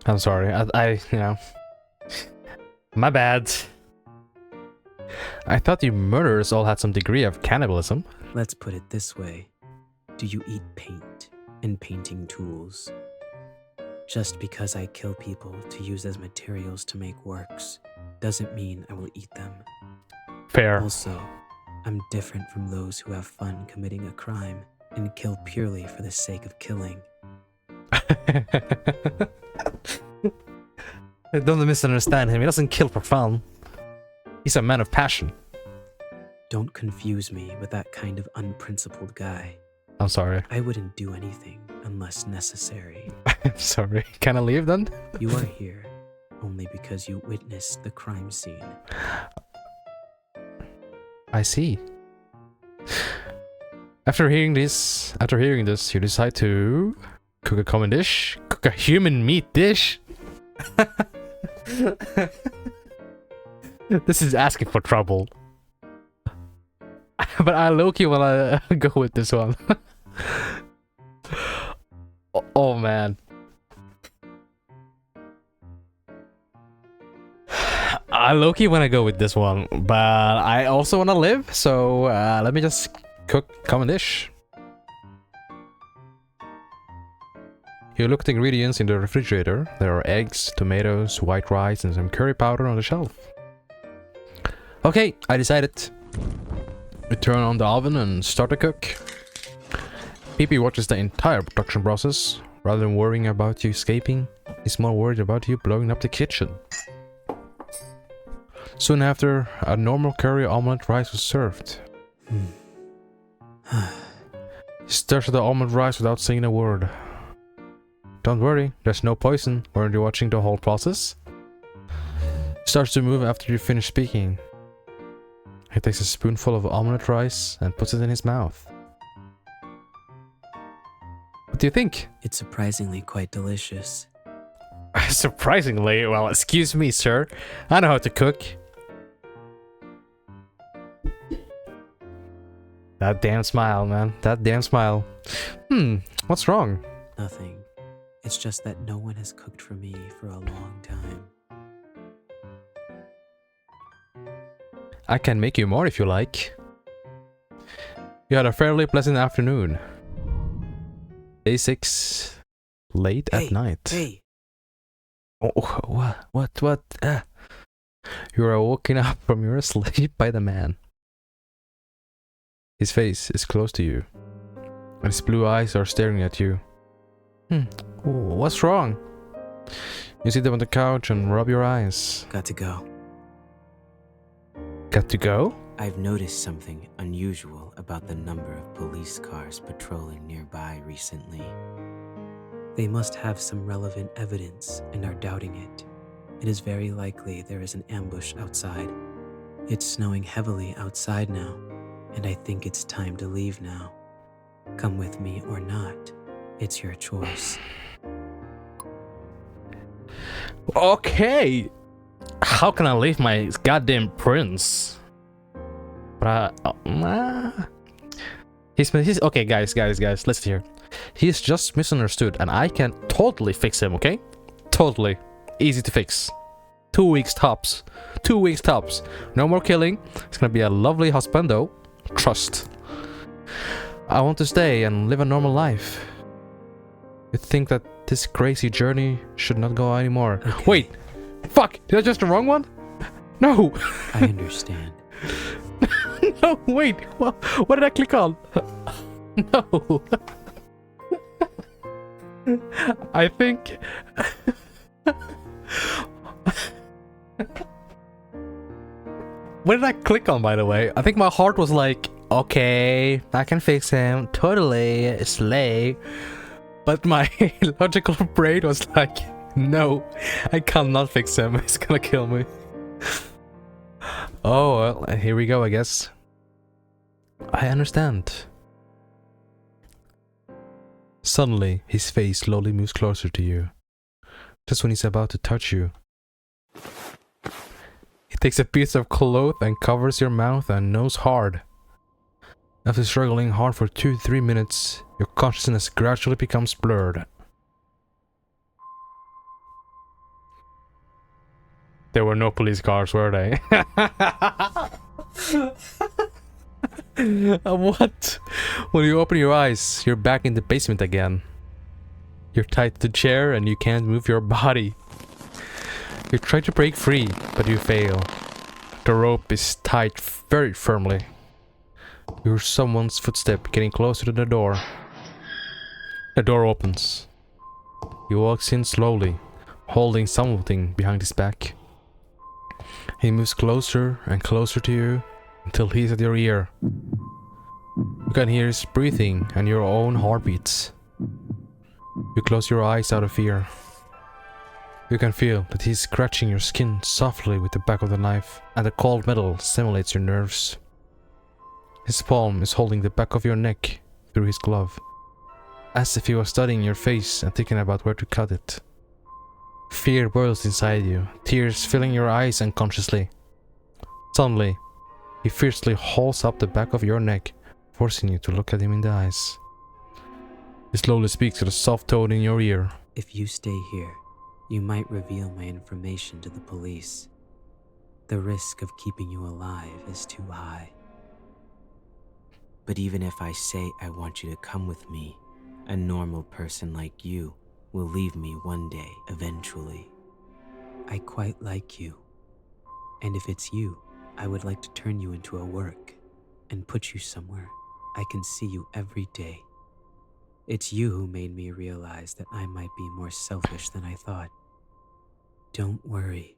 [SPEAKER 1] I'm sorry, you know... My bad. I thought you murderers all had some degree of cannibalism.
[SPEAKER 2] Let's put it this way. Do you eat paint and painting tools? Just because I kill people to use as materials to make works doesn't mean I will eat them.
[SPEAKER 1] Fair.
[SPEAKER 2] Also, I'm different from those who have fun committing a crime and kill purely for the sake of killing.
[SPEAKER 1] Don't misunderstand him. He doesn't kill for fun. He's a man of passion.
[SPEAKER 2] Don't confuse me with that kind of unprincipled guy.
[SPEAKER 1] I'm sorry.
[SPEAKER 2] I wouldn't do anything unless necessary.
[SPEAKER 1] I'm sorry. Can I leave then?
[SPEAKER 2] You are here only because you witnessed the crime scene.
[SPEAKER 1] I see. After hearing this, you decide to cook a common dish? Cook a human meat dish? This is asking for trouble. But I low-key wanna go with this one. Oh man. I low-key wanna go with this one, but I also wanna live, so let me just cook common dish. You look at the ingredients in the refrigerator. There are eggs, tomatoes, white rice, and some curry powder on the shelf. Okay, I decided. We turn on the oven and start to cook. PP watches the entire production process. Rather than worrying about you escaping, he's more worried about you blowing up the kitchen. Soon after, a normal curry omelette rice was served. He stares at the omelette rice without saying a word. Don't worry, there's no poison. Weren't you watching the whole process? Starts to move after you finish speaking. He takes a spoonful of omelette rice and puts it in his mouth. What do you think?
[SPEAKER 2] It's surprisingly quite delicious.
[SPEAKER 1] Surprisingly? Well, excuse me, sir. I know how to cook. That damn smile, man. That damn smile. What's wrong?
[SPEAKER 2] Nothing. It's just that no one has cooked for me for a long time.
[SPEAKER 1] I can make you more if you like. You had a fairly pleasant afternoon. Day 6. Late at night.
[SPEAKER 2] Hey!
[SPEAKER 1] Oh, what? You are woken up from your sleep by the man. His face is close to you, and his blue eyes are staring at you. What's wrong? You sit on the couch and rub your eyes.
[SPEAKER 2] Got to go.
[SPEAKER 1] Got to go?
[SPEAKER 2] I've noticed something unusual about the number of police cars patrolling nearby recently. They must have some relevant evidence and are doubting it. It is very likely there is an ambush outside. It's snowing heavily outside now, and I think it's time to leave now. Come with me or not, it's your choice.
[SPEAKER 1] Okay! How can I leave my goddamn prince? But he's okay, guys, listen here. He's just misunderstood, and I can totally fix him, okay? Totally. Easy to fix. 2 weeks tops. 2 weeks tops. No more killing. It's gonna be a lovely husbando. Trust. I want to stay and live a normal life. You think that this crazy journey should not go anymore.
[SPEAKER 2] Okay.
[SPEAKER 1] Wait! Fuck! Did I just the wrong one? No!
[SPEAKER 2] I understand.
[SPEAKER 1] No, wait! What did I click on? No! I think... What did I click on, by the way? I think my heart was like, okay, I can fix him, totally, slay. But my logical brain was like, no, I cannot fix him, he's gonna kill me. Oh, well, here we go, I guess. I understand. Suddenly, his face slowly moves closer to you. Just when he's about to touch you. He takes a piece of cloth and covers your mouth and nose hard. After struggling hard for 2-3 minutes, your consciousness gradually becomes blurred. There were no police cars, were they? What? When you open your eyes, you're back in the basement again. You're tied to the chair and you can't move your body. You try to break free, but you fail. The rope is tied very firmly. You hear someone's footstep getting closer to the door. The door opens. He walks in slowly, holding something behind his back. He moves closer and closer to you until he's at your ear. You can hear his breathing and your own heartbeats. You close your eyes out of fear. You can feel that he's scratching your skin softly with the back of the knife, and the cold metal simulates your nerves. His palm is holding the back of your neck through his glove, as if he was studying your face and thinking about where to cut it. Fear boils inside you, tears filling your eyes unconsciously. Suddenly, he fiercely holds up the back of your neck, forcing you to look at him in the eyes. He slowly speaks with a soft tone in your ear.
[SPEAKER 2] If you stay here, you might reveal my information to the police. The risk of keeping you alive is too high. But even if I say I want you to come with me, a normal person like you will leave me one day eventually. I quite like you. And if it's you, I would like to turn you into a work and put you somewhere I can see you every day. It's you who made me realize that I might be more selfish than I thought. Don't worry.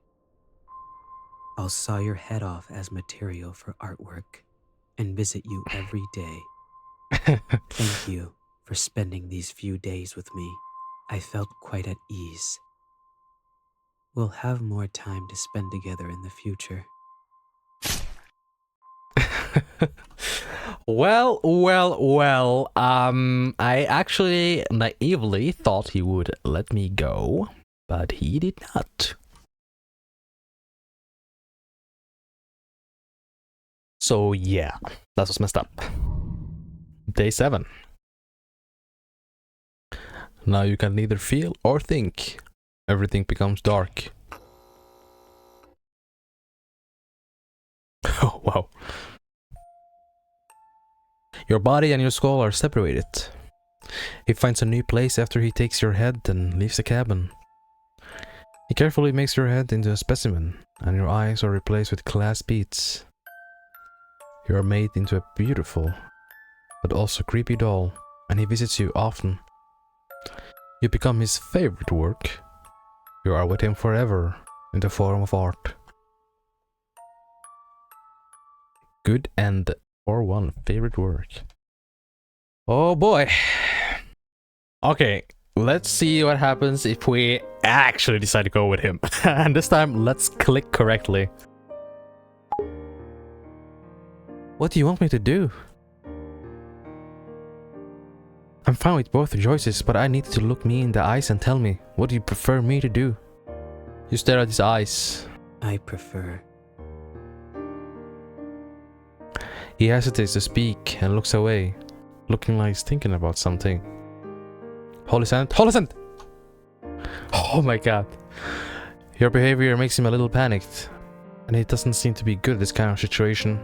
[SPEAKER 2] I'll saw your head off as material for artwork and visit you every day. Thank you for spending these few days with me. I felt quite at ease. We'll have more time to spend together in the future.
[SPEAKER 1] Well, I actually naively thought he would let me go, but he did not. So yeah, that was messed up. Day 7. Now you can neither feel or think. Everything becomes dark. Oh, wow. Your body and your skull are separated. He finds a new place after he takes your head and leaves the cabin. He carefully makes your head into a specimen, and your eyes are replaced with glass beads. You are made into a beautiful, but also creepy doll, and he visits you often. You become his favorite work. You are with him forever, in the form of art. Good end for one favorite work. Oh boy. Okay, let's see what happens if we actually decide to go with him. And this time, let's click correctly. What do you want me to do? I'm fine with both choices, but I need to look me in the eyes and tell me, what do you prefer me to do? You stare at his eyes.
[SPEAKER 2] I prefer.
[SPEAKER 1] He hesitates to speak and looks away, looking like he's thinking about something. Hold his hand. Hold his hand! Oh my god. Your behavior makes him a little panicked, and he doesn't seem to be good at this kind of situation.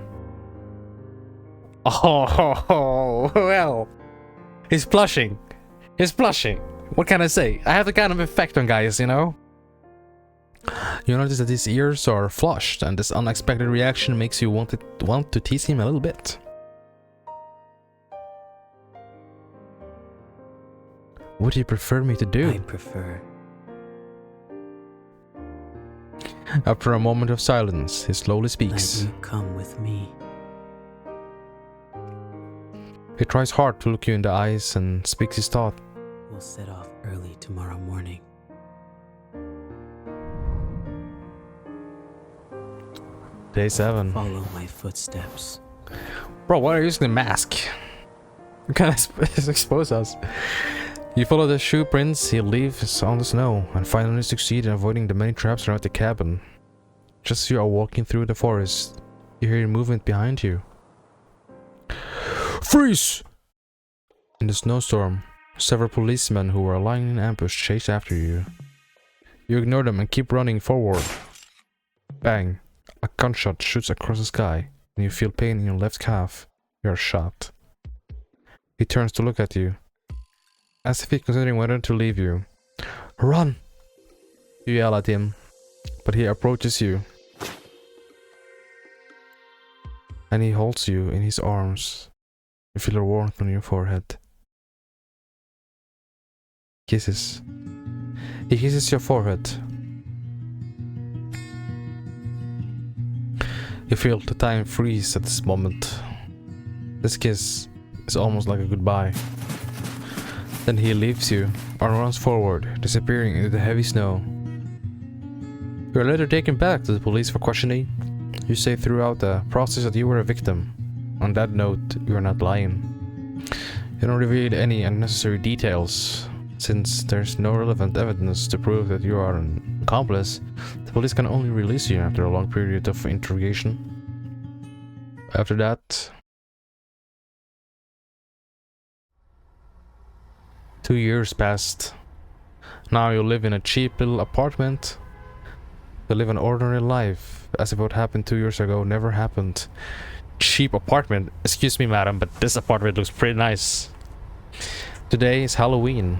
[SPEAKER 1] Oh, well. He's blushing. He's blushing. What can I say? I have the kind of effect on guys, you know? You notice that his ears are flushed, and this unexpected reaction makes you want to tease him a little bit. What do you prefer me to do?
[SPEAKER 2] I prefer.
[SPEAKER 1] After a moment of silence, he slowly speaks.
[SPEAKER 2] Let you come with me.
[SPEAKER 1] He tries hard to look you in the eyes and speaks his thought.
[SPEAKER 2] We'll set off early tomorrow morning.
[SPEAKER 1] Day 7.
[SPEAKER 2] Follow my footsteps.
[SPEAKER 1] Bro, why are you using the mask? You can't expose us. You follow the shoe prints he leaves on the snow and finally succeed in avoiding the many traps around the cabin. Just as you are walking through the forest, you hear movement behind you. Freeze! In the snowstorm, several policemen who are lying in ambush chase after you. You ignore them and keep running forward. Bang! A gunshot shoots across the sky, and you feel pain in your left calf. You are shot. He turns to look at you. as if he's considering whether to leave you. Run! You yell at him, but he approaches you. And he holds you in his arms. You feel a warmth on your forehead. Kisses. He kisses your forehead. You feel the time freeze at this moment. This kiss is almost like a goodbye. Then he leaves you and runs forward, disappearing into the heavy snow. You are later taken back to the police for questioning. You say throughout the process that you were a victim. On that note, you are not lying. You don't reveal any unnecessary details. Since there's no relevant evidence to prove that you are an accomplice, the police can only release you after a long period of interrogation. After that, 2 years passed. Now you live in a cheap little apartment. You live an ordinary life, as if what happened 2 years ago never happened. Cheap apartment? Excuse me, madam, but this apartment looks pretty nice. Today is Halloween,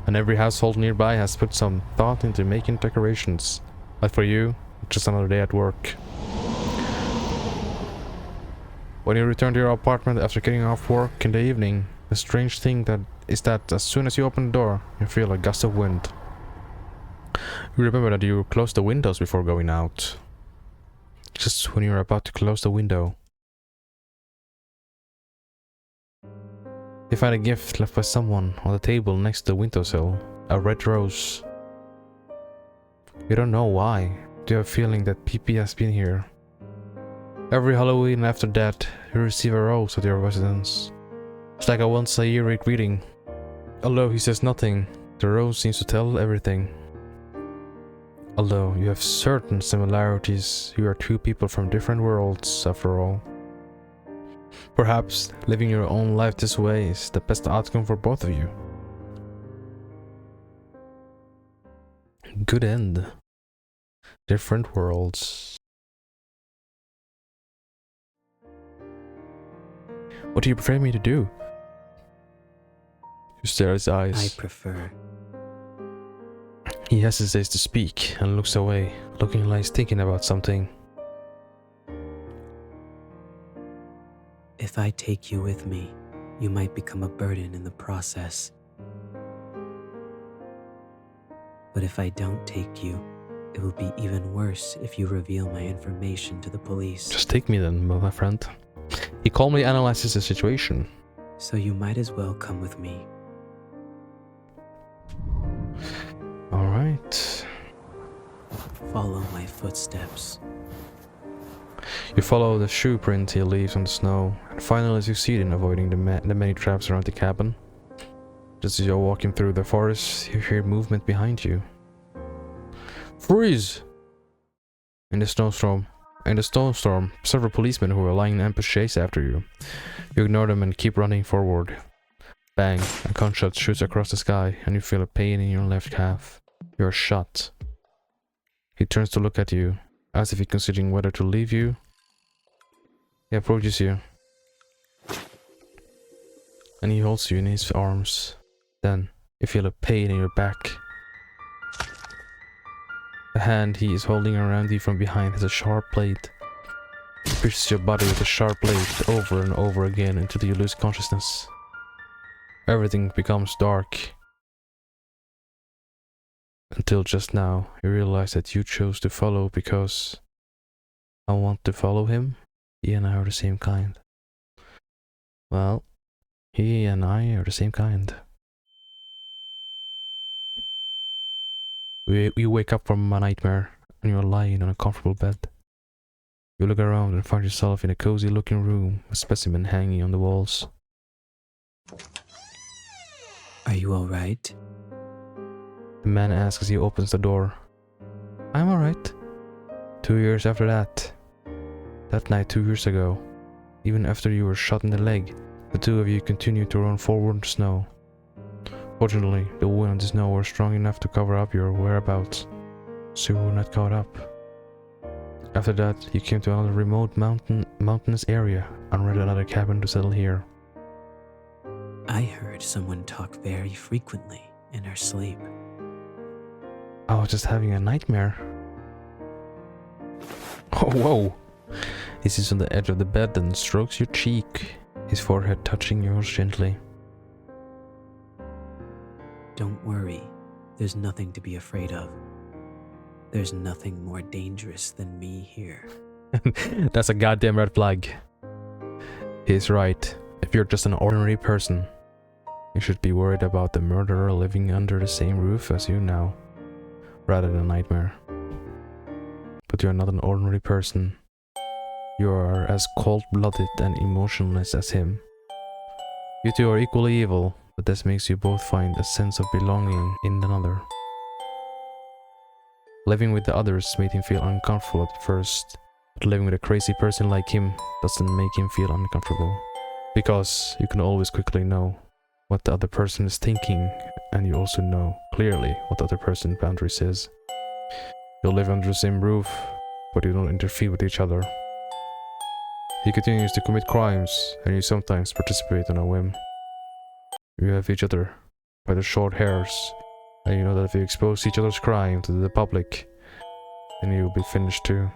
[SPEAKER 1] and every household nearby has put some thought into making decorations. But for you, just another day at work. When you return to your apartment after getting off work in the evening, the strange thing is that as soon as you open the door, you feel a gust of wind. You remember that you closed the windows before going out. Just when you're about to close the window, you find a gift left by someone on the table next to the windowsill, a red rose. You don't know why, but you have a feeling that PP has been here. Every Halloween after that, you receive a rose at your residence. It's like a once-a-year greeting. Although he says nothing, the rose seems to tell everything. Although you have certain similarities, you are two people from different worlds, after all. Perhaps living your own life this way is the best outcome for both of you. Good end. Different worlds. What do you prefer me to do? You stare at his eyes.
[SPEAKER 2] I prefer.
[SPEAKER 1] He hesitates to speak and looks away, looking like he's thinking about something.
[SPEAKER 2] If I take you with me, you might become a burden in the process. But if I don't take you, it will be even worse if you reveal my information to the police.
[SPEAKER 1] Just take me then, my friend. He calmly analyzes the situation.
[SPEAKER 2] So you might as well come with me.
[SPEAKER 1] Alright.
[SPEAKER 2] Follow my footsteps.
[SPEAKER 1] You follow the shoe print he leaves on the snow, and finally succeed in avoiding the many traps around the cabin. Just as you're walking through the forest, you hear movement behind you. Freeze! In the snowstorm, several policemen who are lying in ambush chase after you. You ignore them and keep running forward. Bang! A gunshot shoots across the sky, and you feel a pain in your left calf. You're shot. He turns to look at you, as if he's considering whether to leave you. He approaches you, and he holds you in his arms. Then you feel a pain in your back. The hand he is holding around you from behind has a sharp blade. It pierces your body with a sharp blade over and over again until you lose consciousness. Everything becomes dark. Until just now, you realize that you chose to follow because I want to follow him. He and I are the same kind. Well, he and I are the same kind. You wake up from a nightmare and you are lying on a comfortable bed. You look around and find yourself in a cozy looking room with specimens hanging on the walls.
[SPEAKER 2] Are you alright?
[SPEAKER 1] The man asks as he opens the door. I'm alright. 2 years after that. That night 2 years ago, even after you were shot in the leg, the two of you continued to run forward in the snow. Fortunately, the wind and the snow were strong enough to cover up your whereabouts, so you were not caught up. After that, you came to another remote mountainous area and rented another cabin to settle here.
[SPEAKER 2] I heard someone talk very frequently in her sleep.
[SPEAKER 1] I was just having a nightmare. Oh, whoa! He sits on the edge of the bed and strokes your cheek, his forehead touching yours gently.
[SPEAKER 2] Don't worry, there's nothing to be afraid of. There's nothing more dangerous than me here.
[SPEAKER 1] That's a goddamn red flag. He's right. If you're just an ordinary person, you should be worried about the murderer living under the same roof as you now, rather than a nightmare. But you're not an ordinary person. You are as cold-blooded and emotionless as him. You two are equally evil, but this makes you both find a sense of belonging in another. Living with the others made him feel uncomfortable at first, but living with a crazy person like him doesn't make him feel uncomfortable. Because you can always quickly know what the other person is thinking, and you also know clearly what the other person's boundaries is. You live under the same roof, but you don't interfere with each other. He continues to commit crimes, and you sometimes participate on a whim. You have each other by the short hairs, and you know that if you expose each other's crime to the public, then you will be finished too.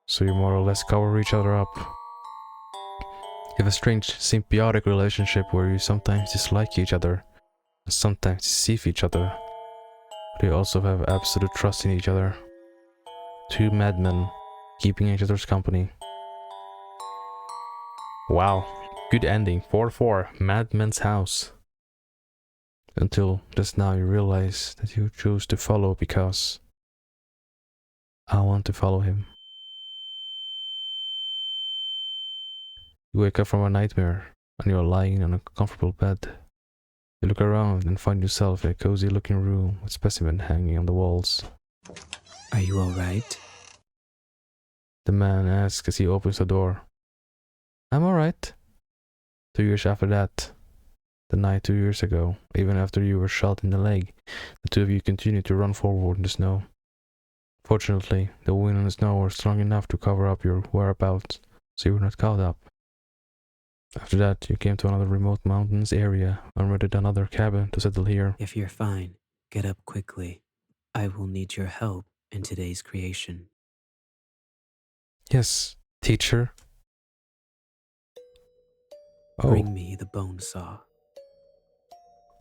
[SPEAKER 1] So you more or less cover each other up. You have a strange symbiotic relationship where you sometimes dislike each other, and sometimes deceive each other, but you also have absolute trust in each other. Two madmen, keeping each other's company. Wow, good ending. 4-4, Madman's House. Until just now you realize that you chose to follow because I want to follow him. You wake up from a nightmare and you are lying on a comfortable bed. You look around and find yourself in a cozy looking room with specimens hanging on the walls.
[SPEAKER 2] Are you alright?
[SPEAKER 1] The man asks as he opens the door. I'm alright. 2 years after that, the night 2 years ago, even after you were shot in the leg, the two of you continued to run forward in the snow. Fortunately, the wind and the snow were strong enough to cover up your whereabouts, so you were not caught up. After that, you came to another remote mountains area and rented another cabin to settle here.
[SPEAKER 2] If you're fine, get up quickly. I will need your help in today's creation.
[SPEAKER 1] Yes, teacher. Oh,
[SPEAKER 2] Bring me the bone saw.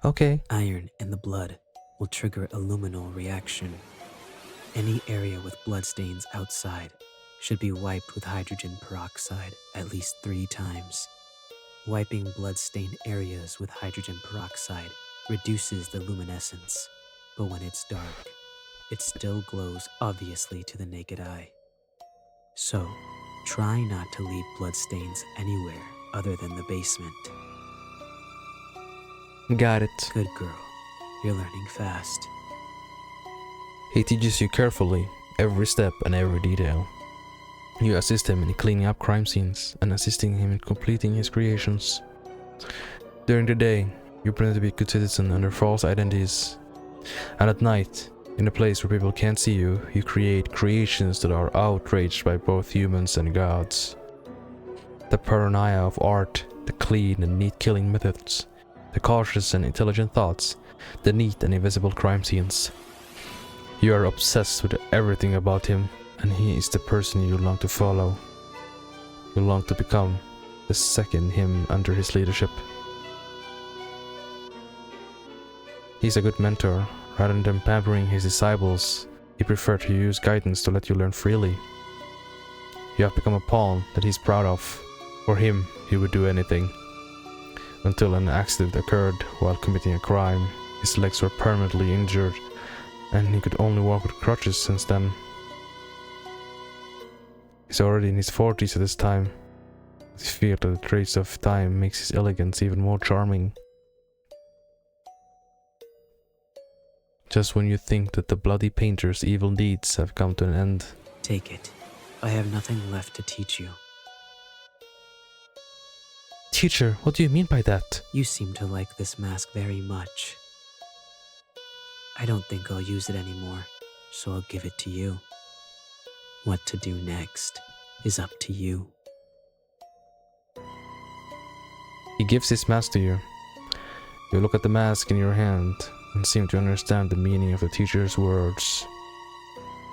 [SPEAKER 1] okay.
[SPEAKER 2] Iron in the blood will trigger a luminal reaction. Any area with bloodstains outside should be wiped with hydrogen peroxide at least 3 times. Wiping blood-stained areas with hydrogen peroxide reduces the luminescence, but when it's dark, it still glows obviously to the naked eye. So, try not to leave bloodstains anywhere other than the basement.
[SPEAKER 1] Got it.
[SPEAKER 2] Good girl. You're learning fast.
[SPEAKER 1] He teaches you carefully, every step and every detail. You assist him in cleaning up crime scenes and assisting him in completing his creations. During the day, you pretend to be a good citizen under false identities. And at night, in a place where people can't see you, you create creations that are outraged by both humans and gods. The paranoia of art, the clean and neat killing methods, the cautious and intelligent thoughts, the neat and invisible crime scenes. You are obsessed with everything about him, and he is the person you long to follow. You long to become the second him under his leadership. He's a good mentor. Rather than pampering his disciples, he preferred to use guidance to let you learn freely. You have become a pawn that he's proud of. For him, he would do anything. Until an accident occurred while committing a crime. His legs were permanently injured, and he could only walk with crutches since then. He's already in his 40s at this time. His feel that the trace of time makes his elegance even more charming. Just when you think that the bloody painter's evil deeds have come to an end.
[SPEAKER 2] Take it. I have nothing left to teach you.
[SPEAKER 1] Teacher, what do you mean by that?
[SPEAKER 2] You seem to like this mask very much. I don't think I'll use it anymore, so I'll give it to you. What to do next is up to you.
[SPEAKER 1] He gives his mask to you. You look at the mask in your hand and seem to understand the meaning of the teacher's words.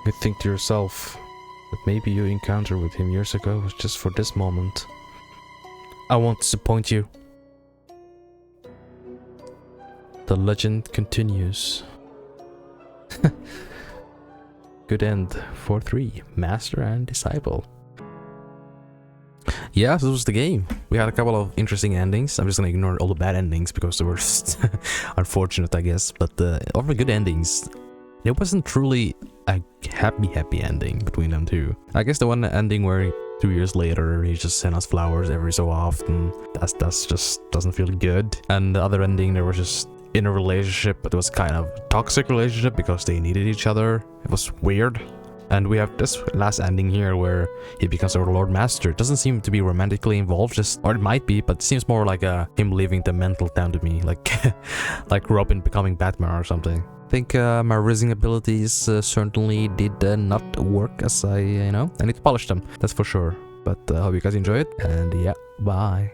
[SPEAKER 1] You think to yourself that maybe your encounter with him years ago was just for this moment. I won't disappoint you. The legend continues. Good end for 3, Master and Disciple. Yeah, this was the game. We had a couple of interesting endings. I'm just gonna ignore all the bad endings because they were just unfortunate, I guess. But all the good endings, it wasn't truly a happy ending between them two. I guess the one ending where 2 years later he just sent us flowers every so often, that's just doesn't feel good. And the other ending, there was just in a relationship, but it was kind of a toxic relationship because they needed each other. It was weird. And we have this last ending here where he becomes our Lord Master. It doesn't seem to be romantically involved, or it might be, but it seems more like him leaving the mental down to me, like like Robin becoming Batman or something. I think my rizzing abilities certainly did not work as I need to polish them, that's for sure. But I hope you guys enjoy it, and yeah, bye.